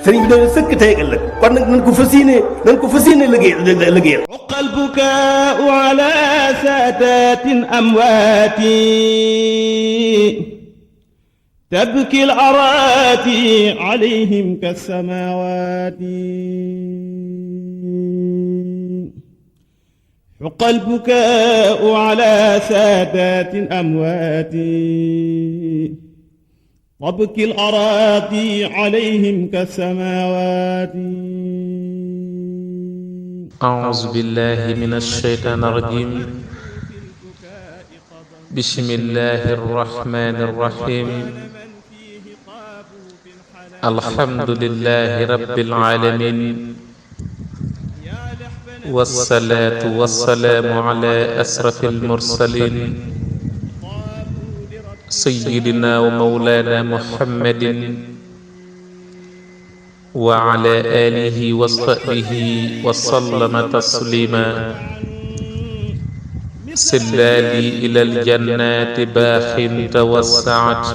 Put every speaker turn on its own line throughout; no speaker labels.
sëriñ bi doon sëkk tey ak ëllëg kon nag nañ ko fas yéene liggéeyal
حق البكاء على سادات أمواتي تبكي الأراضي عليهم كالسماوات حق البكاء على سادات أموات تبكي الأراضي عليهم كالسماوات.
أعوذ بالله من الشيطان الرجيم. بسم الله الرحمن الرحيم. الحمد لله رب العالمين، والصلاة والسلام على أشرف المرسلين سيدنا ومولانا محمد وعلى آله وصحبه وسلم تسليما. سلالي إلى الجنات باخ توسعت،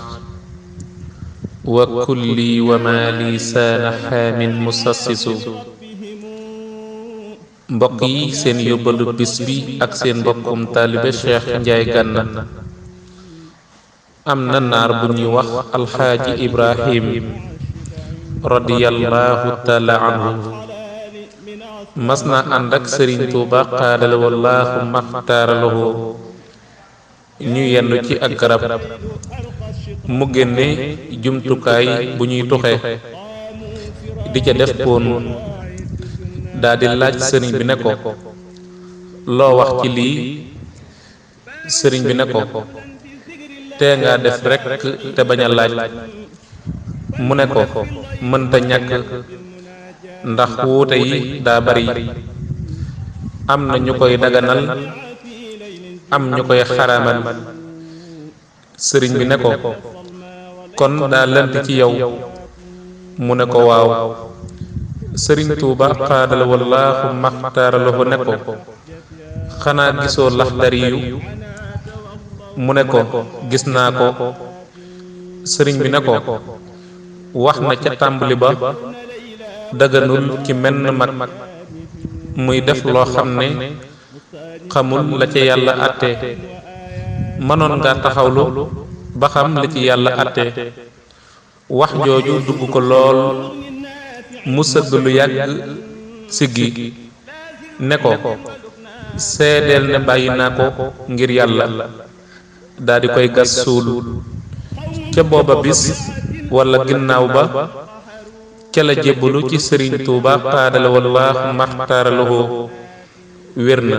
وكلي وما لي سان حام مسسس. mbokk yi seen yóbbalu bis bi ak seen mbokkum taalibe Cheikh Ndiaye Gana am na naar bu ñuy wax alxaaji Ibrahim radiyallahu taala anhu mas na ànd ak Sëriñ Tuuba xaadala wallaahu maxtaaralahu ñu yendu ci ak garab mu génne jumtukaay bu ñuy tuxe di ca def poon daldi laaj sëriñ bi ne ko loo wax ci lii. sëriñ bi ne ko tee nga def rekk te bañ a laaj. mu ne ko mënta ñàkk ndax wuute yi daa bari, am na ñu koy daganal am ñu koy xaraamal. sëriñ bi ne ko kon daa lënt ci yow. mu ne ko waaw. sëriñ Tuuba xaadala wallaahu maxtaaralahu ne ko xanaa gisoo Laxdariyu. mu ne ko gis naa ko. sëriñ bi ne ko wax na ca tàmbali ba daganul ci menn mag muy def loo xam ne xamul la ca yàlla àtte. mënoon nga taxawlu ba xam la ci yàlla àtte. wax jooju dugg ko lool mu sëgg lu yàgg siggi ne ko seedeel ne bàyyi naa ko ngir yàlla, daldi koy gas suul. ca booba bis walla ginnaaw ba ca la jébbalu ci sëriñ Tuuba xaadala wallaahu maxtaaralahu. wér na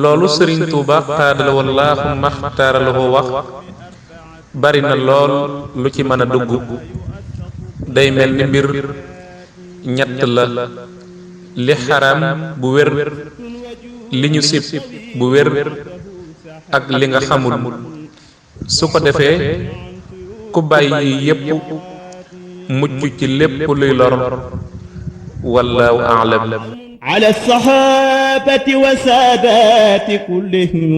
loolu sëriñ Tuuba xaadala wallaahu maxtaaralahu wax bari na lool lu ci mën a dugg. day mel ni mbir ñett la: li xaraam bu wér, li ñu sib bu wér, ak li nga xamul. su ko defee ku bàyyi yépp mucc ci lépp luy lor. wallaahu a'lam.
على الصحابة وسادات كلهم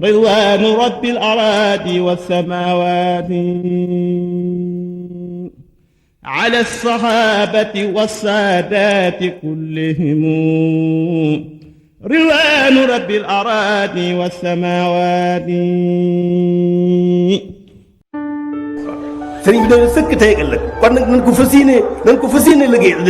رضوان رب الأراضي والسماوات. على الصحابة والسادات كلهم رضوان رب الأراضي والسماوات.
sëriñ bi doon sëkk tey ak ëllëg kon nag nañ ko fas yéene liggéeyal